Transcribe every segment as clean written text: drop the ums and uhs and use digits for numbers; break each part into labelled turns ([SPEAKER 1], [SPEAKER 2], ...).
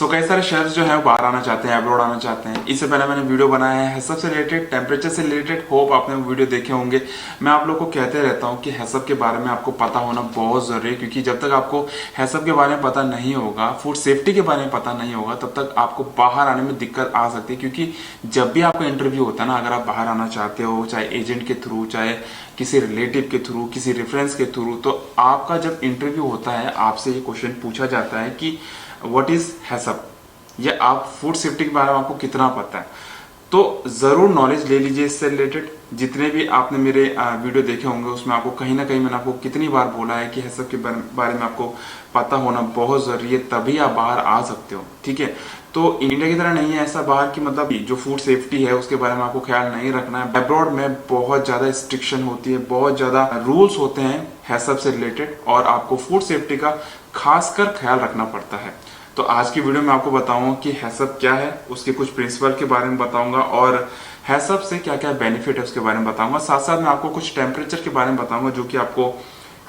[SPEAKER 1] तो कई सारे शख्स जो है बाहर आना चाहते हैं, अब्रॉड आना चाहते हैं। इससे पहले मैंने वीडियो बनाया है हैसअप से रिलेटेड, टेम्परेचर से रिलेटेड। होप आपने वीडियो देखे होंगे। मैं आप लोगों को कहते रहता हूं कि हैसअप के बारे में आपको पता होना बहुत जरूरी है, क्योंकि जब तक आपको हैसअप के बारे में पता नहीं होगा, फूड सेफ्टी के बारे में पता नहीं होगा, तब तक आपको बाहर आने में दिक्कत आ सकती है। क्योंकि जब भी आपका इंटरव्यू होता है ना, अगर आप बाहर आना चाहते हो, चाहे एजेंट के थ्रू, चाहे किसी रिलेटिव के थ्रू, किसी रेफरेंस के थ्रू, तो आपका जब इंटरव्यू होता है आपसे ये क्वेश्चन पूछा जाता है कि व्हाट इज हैसअप, या आप फूड सेफ्टी के बारे में आपको कितना पता है। तो जरूर नॉलेज ले लीजिए इससे रिलेटेड। जितने भी आपने मेरे वीडियो देखे होंगे उसमें आपको कहीं ना कहीं मैंने आपको कितनी बार बोला है कि हैसअप के बारे में आपको पता होना बहुत जरूरी है, तभी आप बाहर आ सकते हो। ठीक है, तो इंडिया की तरह नहीं है ऐसा बाहर की, मतलब जो फूड सेफ्टी है उसके बारे में आपको ख्याल नहीं रखना है। अब्रॉड में बहुत ज्यादा स्ट्रिक्शन होती है, बहुत ज्यादा रूल्स होते हैं हैसअप से रिलेटेड, और आपको फूड सेफ्टी का खासकर ख्याल रखना पड़ता है। तो आज की वीडियो में आपको बताऊंगा कि हैसअप क्या है, उसके कुछ प्रिंसिपल के बारे में बताऊंगा, और हैसअप से क्या क्या बेनिफिट है उसके बारे में बताऊंगा। साथ साथ मैं आपको कुछ टेम्परेचर के बारे में बताऊंगा जो कि आपको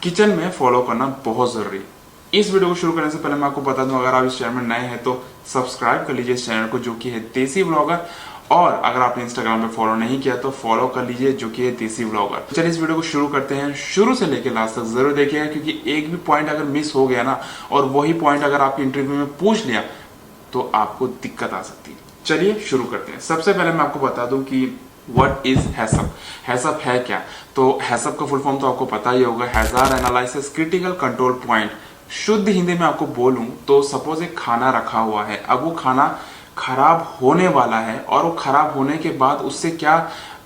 [SPEAKER 1] किचन में फॉलो करना बहुत जरूरी है। इस वीडियो को शुरू करने से पहले मैं आपको बता दूं, अगर आप इस चैनल में नए हैं तो सब्सक्राइब कर लीजिए इस चैनल को, जो कि है देसी व्लॉगर। और अगर आपने इंस्टाग्राम पे फॉलो नहीं किया तो फॉलो कर लीजिए, जो कि है देसी व्लॉगर। चलिए इस वीडियो को शुरू करते हैं। शुरू से लेकर लास्ट तक जरूर देखिएगा, क्योंकि एक भी पॉइंट अगर मिस हो गया ना, और वही पॉइंट अगर आपके इंटरव्यू में पूछ लिया, तो आपको दिक्कत आ सकती है। चलिए शुरू करते हैं। सबसे पहले मैं आपको बता दूं कि व्हाट इज हैसअप। हैसअप है क्या? तो हैसअप का फुल फॉर्म तो आपको पता ही होगा, hazard analysis critical control point. शुद्ध हिंदी में आपको बोलूं तो सपोज एक खाना रखा हुआ है, अब वो खाना खराब होने वाला है, और वो खराब होने के बाद उससे क्या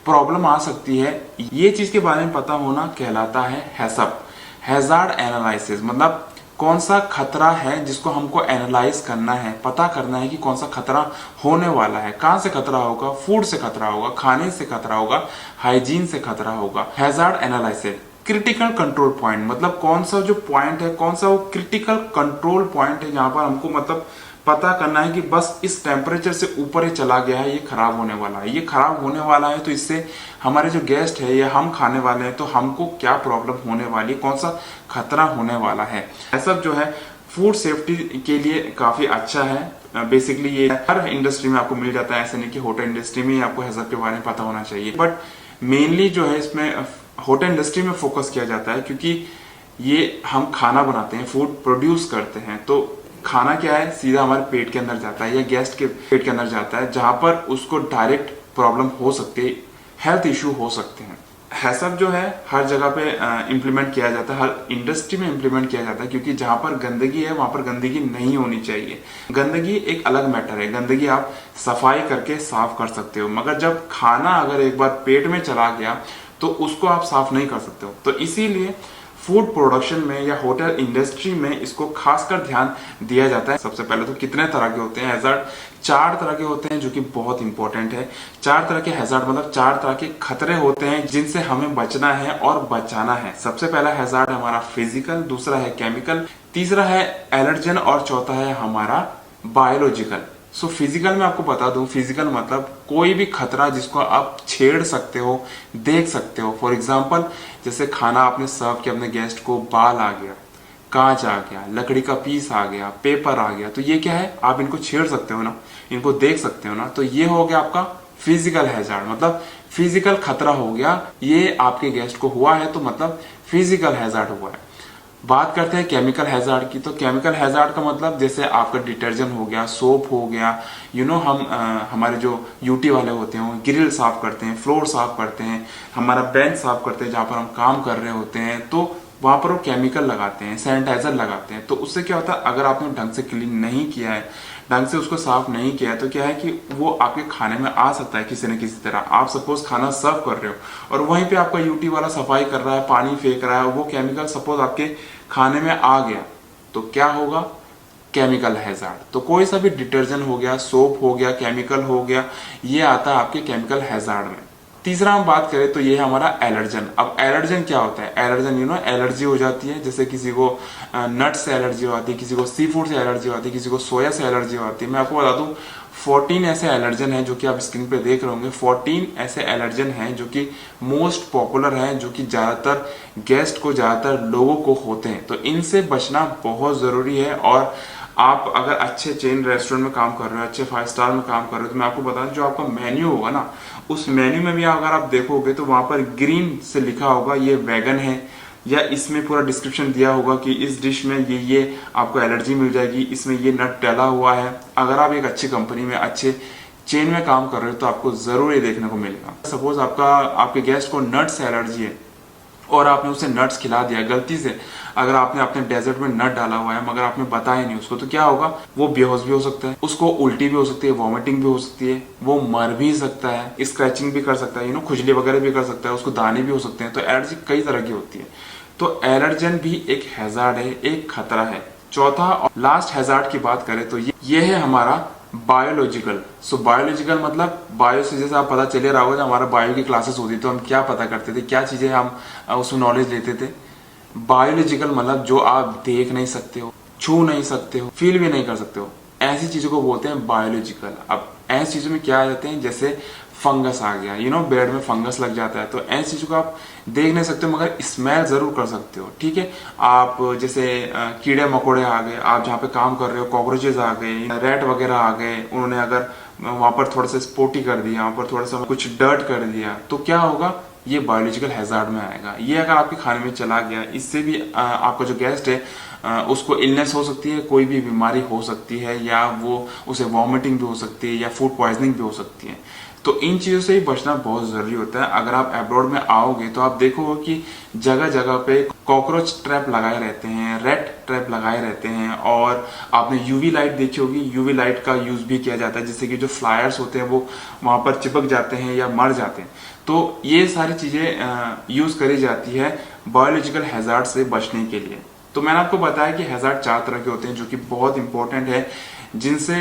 [SPEAKER 1] प्रॉब्लम आ सकती है, ये चीज के बारे में पता होना कहलाता है हैसअप। हैजार्ड एनालिसिस मतलब कौन सा खतरा है जिसको हमको एनालाइज करना है, पता करना है कि कौन सा खतरा होने वाला है। कहां से खतरा होगा? फूड से खतरा होगा, खाने से खतरा होगा, हाइजीन से खतरा होगा। Hazard analysis critical control point मतलब कौन सा जो पॉइंट है, कौन सा वो क्रिटिकल कंट्रोल पॉइंट है जहां पर हमको मतलब पता करना है कि बस इस टेम्परेचर से ऊपर ही चला गया है, ये खराब होने वाला है। ये खराब होने वाला है तो इससे हमारे जो गेस्ट है या हम खाने वाले हैं तो हमको क्या प्रॉब्लम होने वाली है, कौन सा खतरा होने वाला है। ऐसा जो है फूड सेफ्टी के लिए काफी अच्छा है। बेसिकली ये हर इंडस्ट्री में आपको मिल जाता है, ऐसा नहीं कि होटल इंडस्ट्री में आपको हैसअप के बारे में पता होना चाहिए, बट मेनली जो है इसमें होटल इंडस्ट्री में फोकस किया जाता है, क्योंकि ये हम खाना बनाते हैं, फूड प्रोड्यूस करते हैं। तो खाना क्या है, सीधा हमारे पेट के अंदर जाता है या गेस्ट के पेट के अंदर जाता है, जहां पर उसको डायरेक्ट प्रॉब्लम हो सकती है, हेल्थ इश्यू हो सकते हैं। हैसअप जो है हर जगह पे इम्प्लीमेंट किया जाता है, हर इंडस्ट्री में इम्प्लीमेंट किया जाता है, क्योंकि जहां पर गंदगी है वहां पर गंदगी नहीं होनी चाहिए। गंदगी एक अलग मैटर है, गंदगी आप सफाई करके साफ कर सकते हो, मगर जब खाना अगर एक बार पेट में चला गया तो उसको आप साफ नहीं कर सकते हो। तो इसीलिए फूड प्रोडक्शन में या होटल इंडस्ट्री में इसको खासकर ध्यान दिया जाता है। सबसे पहले तो कितने तरह के होते हैं हैजार्ड? 4 तरह के होते हैं, जो कि बहुत इंपॉर्टेंट है। 4 तरह के हैजार्ड मतलब 4 तरह के खतरे होते हैं जिनसे हमें बचना है और बचाना है। सबसे पहला हैजार्ड हमारा फिजिकल, दूसरा है केमिकल, तीसरा है एलर्जन, और चौथा है हमारा बायोलॉजिकल। सो फिजिकल में आपको बता दूं, फिजिकल मतलब कोई भी खतरा जिसको आप छेड़ सकते हो, देख सकते हो। फॉर एग्जांपल जैसे खाना आपने सर्व किया अपने गेस्ट को, बाल आ गया, कांच आ गया, लकड़ी का पीस आ गया, पेपर आ गया, तो ये क्या है, आप इनको छेड़ सकते हो ना, इनको देख सकते हो ना। तो ये हो गया आपका फिजिकल हैजार्ड, मतलब फिजिकल खतरा हो गया, ये आपके गेस्ट को हुआ है तो मतलब फिजिकल हैजार्ड हुआ है। बात करते हैं केमिकल हैजार्ड की। तो केमिकल हैजार्ड का मतलब जैसे आपका डिटर्जेंट हो गया, सोप हो गया, हम हमारे जो यूटी वाले होते हैं वो ग्रिल साफ करते हैं, फ्लोर साफ करते हैं, हमारा बेंच साफ करते हैं जहां पर हम काम कर रहे होते हैं, तो वहां पर वो केमिकल लगाते हैं, सैनिटाइजर लगाते हैं। तो उससे क्या होता है, अगर आपने ढंग से क्लीन नहीं किया है, ढंग से उसको साफ नहीं किया है, तो क्या है कि वो आपके खाने में आ सकता है किसी न किसी तरह। आप सपोज खाना सर्व कर रहे हो और वहीं पे आपका यूटी वाला सफाई कर रहा है, पानी फेंक रहा है, वो केमिकल सपोज आपके खाने में आ गया, तो क्या होगा, केमिकल हैजार्ड। तो कोई सा भी डिटर्जेंट हो गया, सोप हो गया, केमिकल हो गया, ये आता है आपके केमिकल हैजार्ड में। तीसरा हम बात करें तो ये है हमारा एलर्जन। अब एलर्जन क्या होता है? एलर्जन एलर्जी हो जाती है, जैसे किसी को नट से एलर्जी होती है, किसी को सी फूड से एलर्जी होती है, किसी को सोया से एलर्जी होती है। मैं आपको बता दूं 14 ऐसे एलर्जन हैं जो कि आप स्क्रीन पे देख रहे होंगे। 14 ऐसे एलर्जन हैं जो कि मोस्ट पॉपुलर हैं, जो कि ज्यादातर गेस्ट को, ज्यादातर लोगों को होते हैं। तो इनसे बचना बहुत जरूरी है, और आप अगर अच्छे चेन रेस्टोरेंट में काम कर रहे हो, अच्छे 5 स्टार में काम कर रहे हो, तो मैं आपको बता दूं जो आपका मेन्यू होगा ना, उस मेन्यू में भी अगर आप देखोगे तो वहां पर ग्रीन से लिखा होगा ये वेगन है, या इसमें पूरा डिस्क्रिप्शन दिया होगा कि इस डिश में ये आपको एलर्जी मिल जाएगी, इसमें ये नट डला हुआ है। अगर आप एक अच्छी कंपनी में अच्छे चेन में काम कर रहे हो तो आपको जरूर ये देखने को मिलेगा। सपोज आपके गेस्ट को नट से एलर्जी है और आपने उसे नट्स खिला दिया गलती से, अगर आपने अपने डेजर्ट में नट डाला हुआ है मगर आपने बताया नहीं उसको, तो क्या होगा, वो बेहोश भी हो सकता है, उसको उल्टी भी हो सकती है, वॉमिटिंग भी हो सकती है, वो मर भी सकता है, स्क्रैचिंग भी कर सकता है, खुजली वगैरह भी कर सकता है, उसको दाने भी हो सकते हैं। तो एलर्जी कई तरह की होती है। तो एलर्जन भी एक हैजार्ड है, एक खतरा है। चौथा और लास्ट हैजार्ड की बात करें तो ये है हमारा बायोलॉजिकल। सो बायोलॉजिकल मतलब बायो से जैसे आप पता चले रहा होगा, जब हमारा बायो की क्लासेस होती तो हम क्या पता करते थे, क्या चीजें हम उसमें नॉलेज लेते थे। बायोलॉजिकल मतलब जो आप देख नहीं सकते हो, छू नहीं सकते हो, फील भी नहीं कर सकते हो, ऐसी चीजों को बोलते हैं बायोलॉजिकल। अब ऐसी चीजों में क्या आ जाते हैं, जैसे फंगस आ गया, बेड में फंगस लग जाता है, तो ऐसी चीजों को आप देख नहीं सकते हो मगर स्मेल जरूर कर सकते हो। ठीक है, आप जैसे कीड़े मकोड़े आ गए, आप जहाँ पे काम कर रहे हो, कॉकरोचेज आ गए, रैट वगैरह आ गए, उन्होंने अगर वहां पर थोड़ा सा स्पोटी कर दिया, वहां पर थोड़ा सा कुछ डर्ट कर दिया, तो क्या होगा, ये बायोलॉजिकल हैजार्ड में आएगा। ये अगर आपके खाने में चला गया, इससे भी आपका जो गेस्ट है उसको इलनेस हो सकती है, कोई भी बीमारी हो सकती है, या वो उसे वॉमिटिंग भी हो सकती है, या फूड पॉइजनिंग भी हो सकती है। तो इन चीजों से ही बचना बहुत जरूरी होता है। अगर आप अब्रॉड में आओगे तो आप देखोगे कि जगह जगह पे कॉकरोच ट्रैप लगाए रहते हैं, रेट ट्रैप लगाए रहते हैं, और आपने यूवी लाइट देखी होगी, यूवी लाइट का यूज भी किया जाता है, जिससे कि जो फ्लायर्स होते हैं वो वहां पर चिपक जाते हैं या मर जाते हैं। तो ये सारी चीजें यूज करी जाती है बायोलॉजिकल हैजार्ड से बचने के लिए। तो मैंने आपको बताया कि हैजार्ड 4 तरह के होते हैं जो कि बहुत इंपॉर्टेंट है, जिनसे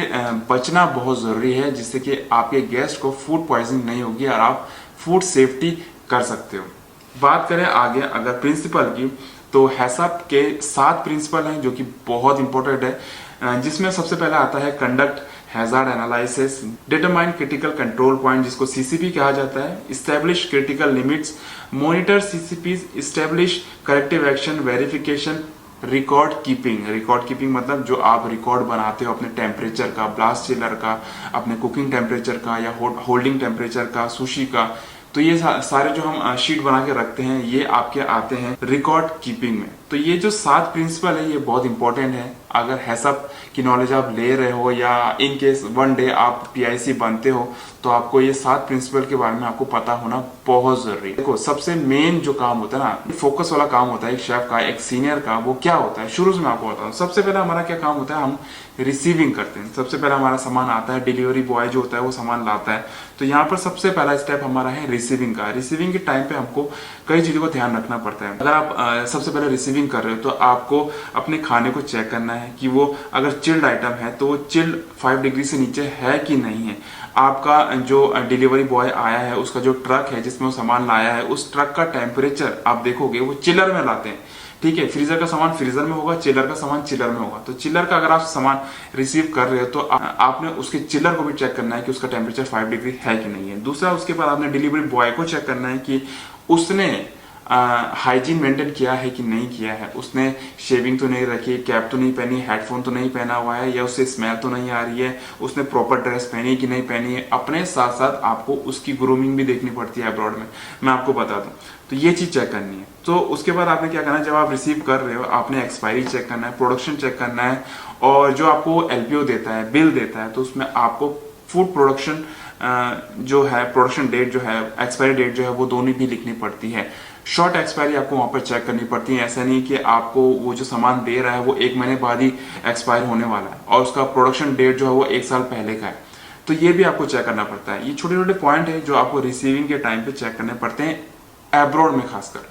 [SPEAKER 1] बचना बहुत जरूरी है, जिससे कि आपके गेस्ट को फूड पॉइजनिंग नहीं होगी और आप फूड सेफ्टी कर सकते हो। बात करें आगे अगर प्रिंसिपल की, तो हैसअप के 7 प्रिंसिपल हैं जो कि बहुत इंपॉर्टेंट है, जिसमें सबसे पहला आता है conduct hazard analysis, determine critical control point जिसको सीसीपी कहा जाता है, establish critical limits, monitor CCPs, establish corrective action, verification, record keeping मतलब जो आप रिकॉर्ड बनाते हो अपने टेम्परेचर का, ब्लास्ट चिलर का, अपने कुकिंग टेम्परेचर का, या होल्डिंग टेम्परेचर का, सुशी का, तो ये सारे जो हम शीट बना के रखते हैं ये आपके आते हैं रिकॉर्ड कीपिंग में। तो ये जो 7 प्रिंसिपल है ये बहुत इंपॉर्टेंट है। अगर हैसअप की नॉलेज आप ले रहे हो या इन केस वन डे आप पीआईसी बनते हो तो आपको ये 7 प्रिंसिपल के बारे में आपको पता होना बहुत जरूरी है। देखो सबसे मेन जो काम होता है ना, फोकस वाला काम होता है एक शेफ का, एक सीनियर का, वो क्या होता है शुरू से मैं आपको बताऊं। सबसे पहले हमारा क्या काम होता है, हम रिसीविंग करते हैं। सबसे पहले हमारा सामान आता है, डिलीवरी बॉय जो होता है वो सामान लाता है, तो यहाँ पर सबसे पहला स्टेप हमारा है रिसीविंग का। रिसीविंग के टाइम पे हमको कई चीजों को ध्यान रखना पड़ता है। अगर आप सबसे पहले रिसीविंग कर रहे हो तो आपको अपने खाने को चेक करना है कि वो अगर चिल्ड आइटम है तो वो चिल्ड 5 डिग्री से नीचे है कि नहीं है। आपका जो डिलीवरी बॉय आया है उसका जो ट्रक है जिसमें वो सामान लाया है, उस ट्रक का टेम्परेचर आप देखोगे वो चिलर में लाते हैं। ठीक है, फ्रीजर का सामान फ्रीजर में होगा, चिलर का सामान चिलर में होगा। तो चिलर का अगर आप सामान रिसीव कर रहे हो तो आपने उसके चिलर को भी चेक करना है कि उसका टेम्परेचर 5 डिग्री है कि नहीं है। दूसरा, उसके बाद आपने डिलीवरी बॉय को चेक करना है कि उसने हाइजीन मेंटेन किया है कि नहीं किया है, उसने शेविंग तो नहीं रखी, कैप तो नहीं पहनी, हेडफोन तो नहीं पहना हुआ है, या उससे स्मेल तो नहीं आ रही है, उसने प्रॉपर ड्रेस पहनी कि नहीं पहनी है। अपने साथ साथ आपको उसकी ग्रूमिंग भी देखनी पड़ती है अब्रॉड में, मैं आपको बता दूं। तो ये चीज चेक करनी है। तो उसके बाद आपने क्या करना है, जब आप रिसीव कर रहे हो आपने एक्सपायरी चेक करना है, प्रोडक्शन चेक करना है, और जो आपको एलपीओ देता है, बिल देता है, तो उसमें आपको फूड प्रोडक्शन जो है, प्रोडक्शन डेट जो है, एक्सपायरी डेट जो है, वो दोनों भी लिखनी पड़ती है। शॉर्ट एक्सपायरी आपको वहां पर चेक करनी पड़ती है। ऐसा नहीं कि आपको वो जो सामान दे रहा है वो 1 महीने बाद ही एक्सपायर होने वाला है और उसका प्रोडक्शन डेट जो है वो 1 साल पहले का है, तो ये भी आपको चेक करना पड़ता है। ये छोटे छोटे पॉइंट है जो आपको रिसीविंग के टाइम पे चेक करने पड़ते हैं एब्रॉड में खासकर।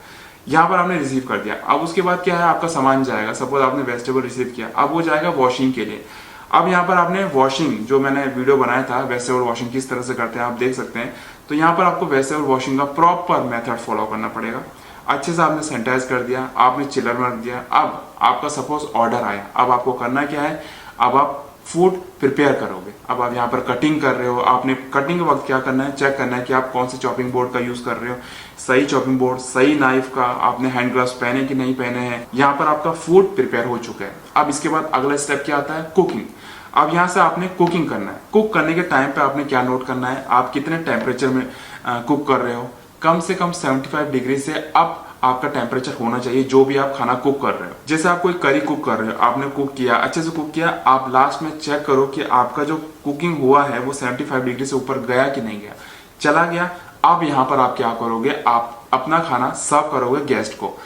[SPEAKER 1] यहाँ पर आपने रिसीव कर दिया, अब उसके बाद क्या है, आपका सामान जाएगा। सपोज आपने वेजिटेबल रिसीव किया, अब वो जाएगा वॉशिंग के लिए। अब यहाँ पर आपने वॉशिंग, जो मैंने वीडियो बनाया था वेजिटेबल वॉशिंग किस तरह से करते हैं आप देख सकते हैं, तो यहाँ पर आपको वेजिटेबल वॉशिंग का प्रॉपर मेथड फॉलो करना पड़ेगा। अच्छे से आपने सैनिटाइज कर दिया, आपने चिलर में रख दिया। अब आपका सपोज ऑर्डर आया, अब आपको करना क्या है, अब आप फूड प्रिपेयर करोगे। अब आप यहाँ पर कटिंग कर रहे हो, आपने कटिंग के वक्त क्या करना है, चेक करना है कि आप कौन से चॉपिंग बोर्ड का यूज कर रहे हो, सही चॉपिंग बोर्ड, सही नाइफ का, आपने हैंड ग्लव्स पहने कि नहीं पहने हैं। यहाँ पर आपका फूड प्रिपेयर हो चुका है। अब इसके बाद अगला स्टेप क्या आता है, कुकिंग। अब यहाँ से आपने कुकिंग करना है। कुक करने के टाइम पे आपने क्या नोट करना है, आप कितने टेम्परेचर में कुक कर रहे हो। कम से कम 75 डिग्री से अब आपका टेम्परेचर होना चाहिए जो भी आप खाना कुक कर रहे हो। जैसे आप कोई करी कुक कर रहे हो, आपने कुक किया, अच्छे से कुक किया, आप लास्ट में चेक करो कि आपका जो कुकिंग हुआ है वो 75 डिग्री से ऊपर गया कि नहीं गया। चला गया, अब यहाँ पर आप क्या करोगे, आप अपना खाना सर्व करोगे गेस्ट को।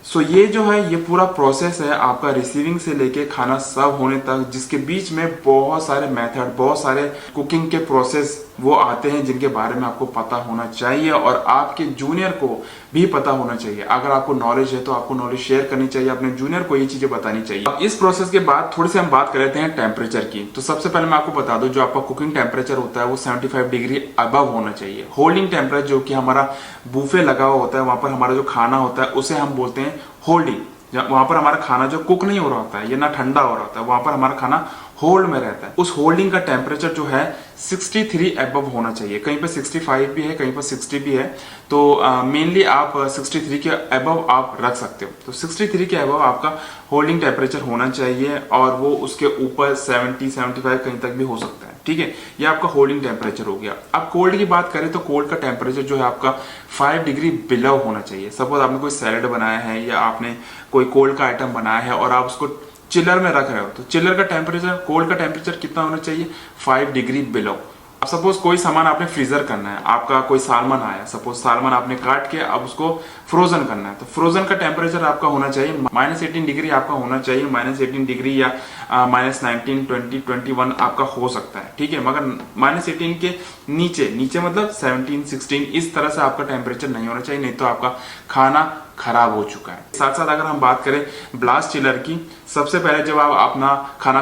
[SPEAKER 1] सो ये जो है ये पूरा प्रोसेस है आपका रिसीविंग से लेके खाना सर्व होने तक, जिसके बीच में बहुत सारे मेथड, बहुत सारे कुकिंग के प्रोसेस वो आते हैं जिनके बारे में आपको पता होना चाहिए और आपके जूनियर को भी पता होना चाहिए। अगर आपको नॉलेज है तो आपको नॉलेज शेयर करनी चाहिए, अपने जूनियर को ये चीजें बतानी चाहिए। अब इस प्रोसेस के बाद थोड़ी सी हम बात कर लेते हैं टेम्परेचर की। तो सबसे पहले मैं आपको बता दूं, जो आपका कुकिंग टेम्परेचर होता है वो 75 डिग्री अबव होना चाहिए। होल्डिंग टेम्परेचर जो कि हमारा बूफे लगा हुआ होता है, वहां पर हमारा जो खाना होता है उसे हम बोलते हैं होल्डिंग। वहां पर हमारा खाना जो कुक नहीं हो रहा होता है, ये ना ठंडा हो रहा होता है, वहां पर हमारा खाना होल्ड में रहता है। उस होल्डिंग का टेम्परेचर जो है 63 अबव होना चाहिए। कहीं पर 65 भी है, कहीं पर 60 भी है। तो मेनली आप 63 के अबव आप रख सकते हो। तो 63 के अबव आपका होल्डिंग टेम्परेचर होना चाहिए और वो उसके ऊपर 70-75 कहीं तक भी हो सकता है। ठीक है, ये आपका होल्डिंग टेम्परेचर हो गया। अब कोल्ड की बात करें तो कोल्ड का टेम्परेचर जो है आपका 5 डिग्री बिलो होना चाहिए। सपोज आपने कोई सैलेड बनाया है या आपने कोई कोल्ड का आइटम बनाया है और आप उसको चिलर में रख रहे हो, तो चिलर का टेम्परेचर, कोल्ड का टेम्परेचर कितना होना चाहिए, 5 डिग्री बिलो। अब सपोज कोई सामान आपने फ्रीजर करना है, आपका कोई सालमन आया, सपोज सालमन आपने काट के अब उसको फ्रोजन करना है, तो फ्रोजन का टेम्परेचर आपका होना चाहिए -18 डिग्री आपका होना चाहिए। -18 डिग्री या -19, 20, 21 आपका हो सकता है। ठीक है, मगर -18 के नीचे मतलब 17, 16 इस तरह से आपका टेम्परेचर नहीं होना चाहिए, नहीं तो आपका खाना खराब हो चुका है। साथ साथ अगर हम बात करें ब्लास्ट चिलर की, सबसे पहले जब आप अपना खाना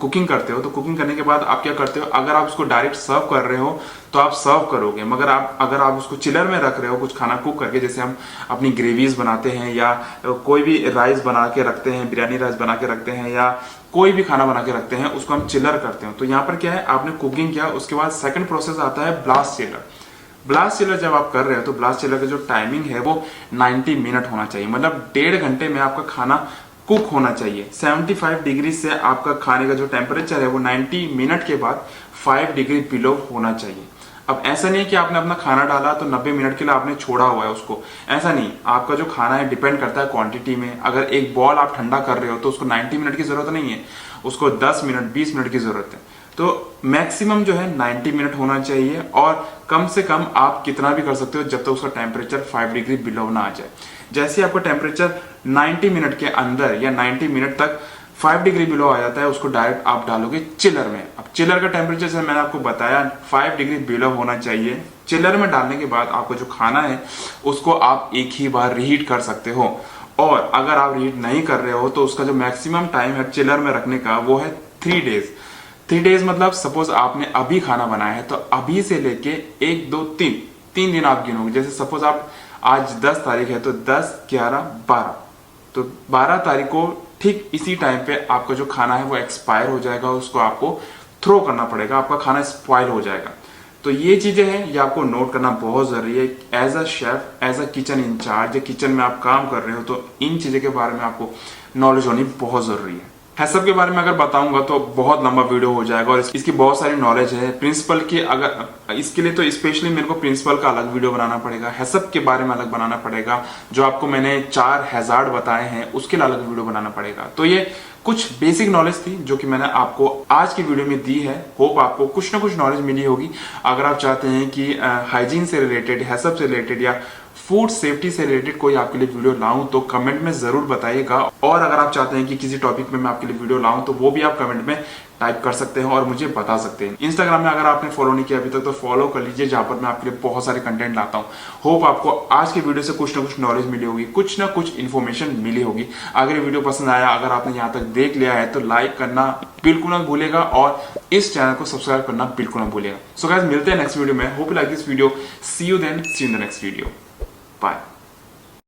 [SPEAKER 1] कुकिंग करते हो तो कुकिंग करने के बाद आप क्या करते हो, अगर आप उसको डायरेक्ट सर्व कर रहे हो तो आप सर्व करोगे, मगर अगर आप उसको चिलर में रख रहे हो कुछ खाना कुक करके, जैसे हम अपनी ग्रेवीज बनाते हैं या कोई भी राइस बना के रखते हैं, बिरयानी राइस बना के रखते हैं या कोई भी खाना बना के रखते हैं, उसको हम चिलर करते हैं। तो यहाँ पर क्या है, आपने कुकिंग किया, उसके बाद सेकंड प्रोसेस आता है ब्लास्ट चिलर। ब्लास्ट चिलर जब आप कर रहे हो तो ब्लास्ट चिलर का जो टाइमिंग है वो 90 मिनट होना चाहिए, मतलब 1.5 घंटे में आपका खाना कुक होना चाहिए। 75 डिग्री से आपका खाने का जो टेम्परेचर है वो 90 मिनट के बाद 5 डिग्री बिलो होना चाहिए। अब ऐसा नहीं कि आपने अपना खाना डाला तो 90 मिनट के लिए आपने छोड़ा हुआ है उसको, ऐसा नहीं। आपका जो खाना है डिपेंड करता है क्वांटिटी में। अगर एक बॉल आप ठंडा कर रहे हो तो उसको 90 मिनट की जरूरत नहीं है, उसको 10 मिनट 20 मिनट की जरूरत है। तो मैक्सिमम जो है 90 मिनट होना चाहिए और कम से कम आप कितना भी कर सकते हो जब तक उसका टेम्परेचर 5 डिग्री बिलो ना आ जाए। जैसे आपका टेम्परेचर 90 मिनट के अंदर या 90 मिनट तक 5 डिग्री बिलो आ जाता है, उसको डायरेक्ट आप डालोगे चिलर में। अब चिलर का टेम्परेचर से मैंने आपको बताया 5 डिग्री बिलो होना चाहिए। चिलर में डालने के बाद आपको जो खाना है उसको आप एक ही बार रीहीट कर सकते हो, और अगर आप रीहीट नहीं कर रहे हो तो उसका जो मैक्सिमम टाइम है चिलर में रखने का वो है 3 डेज। 3 डेज मतलब सपोज आपने अभी खाना बनाया है तो अभी से लेके 1, 2, 3 दिन आप गिनोगे। जैसे सपोज आप आज 10 तारीख है तो 10, 11, 12, तो 12 तारीख को ठीक इसी टाइम पे आपका जो खाना है वो एक्सपायर हो जाएगा, उसको आपको थ्रो करना पड़ेगा, आपका खाना स्पॉइल हो जाएगा। तो ये चीजें हैं, ये आपको नोट करना बहुत जरूरी है। As a chef, as a kitchen incharge, kitchen में आप काम कर रहे हो तो इन चीजों के बारे में आपको नॉलेज होनी बहुत जरूरी है। हैसअप के बारे में अगर बताऊंगा तो बहुत लंबा वीडियो हो जाएगा और इसकी बहुत सारी नॉलेज है। प्रिंसिपल की अगर इसके लिए तो स्पेशली मेरे को प्रिंसिपल का अलग वीडियो बनाना पड़ेगा, हैसअप के बारे में अलग बनाना पड़ेगा, जो आपको मैंने 4 हैजार्ड बताए हैं उसके लिए अलग वीडियो बनाना पड़ेगा। तो ये कुछ बेसिक नॉलेज थी जो कि मैंने आपको आज की वीडियो में दी है। होप आपको कुछ ना कुछ नॉलेज मिली होगी। अगर आप चाहते हैं कि हाइजीन से रिलेटेड, हैसअप से रिलेटेड या फूड सेफ्टी से रिलेटेड कोई आपके लिए वीडियो लाऊं तो कमेंट में जरूर बताइएगा। और अगर आप चाहते हैं कि किसी टॉपिक में मैं आपके लिए वीडियो लाऊं तो वो भी आप कमेंट में टाइप कर सकते हैं और मुझे बता सकते हैं। इंस्टाग्राम में अगर आपने फॉलो नहीं किया अभी तक तो फॉलो कर लीजिए, जहां पर मैं आपके लिए बहुत सारे कंटेंट लाता हूं। होप आपको आज की वीडियो से कुछ ना कुछ नॉलेज मिली होगी, कुछ ना कुछ इन्फॉर्मेशन मिली होगी। अगर ये वीडियो पसंद आया, अगर आपने यहाँ तक देख लिया है तो लाइक करना बिल्कुल ना भूलेगा और इस चैनल को सब्सक्राइब करना बिल्कुल ना भूलेगा। सो गाइस, मिलते हैं नेक्स्ट वीडियो में। Hope you like this video. See you then, see you in the next video. Bye.